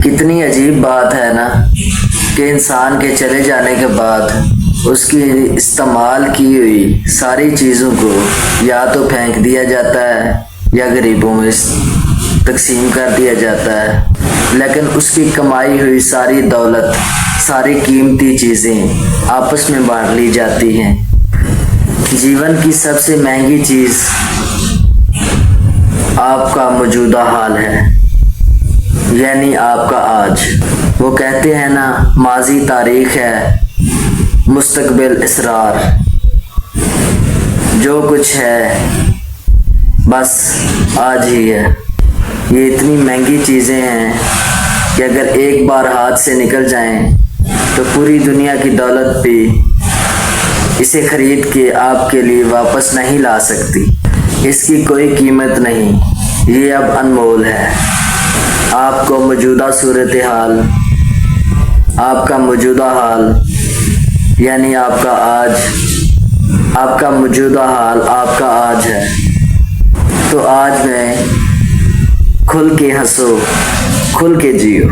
कितनी अजीब बात है ना कि इंसान के चले जाने के बाद उसकी इस्तेमाल की हुई सारी चीज़ों को या तो फेंक दिया जाता है या गरीबों में तकसीम कर दिया जाता है, लेकिन उसकी कमाई हुई सारी दौलत, सारी कीमती चीज़ें आपस में बांट ली जाती हैं। जीवन की सबसे महंगी चीज़ आपका मौजूदा हाल है, यानी आपका आज। वो कहते हैं ना, माजी तारीख है, मुस्तकबिल इसरार। जो कुछ है बस आज ही है। ये इतनी महंगी चीज़ें हैं कि अगर एक बार हाथ से निकल जाएं तो पूरी दुनिया की दौलत भी इसे खरीद के आपके लिए वापस नहीं ला सकती। इसकी कोई कीमत नहीं, ये अब अनमोल है। आपको मौजूदा सूरत हाल, आपका मौजूदा हाल यानी आपका आज, आपका मौजूदा हाल आपका आज है। तो आज में खुल के हंसो, खुल के जियो।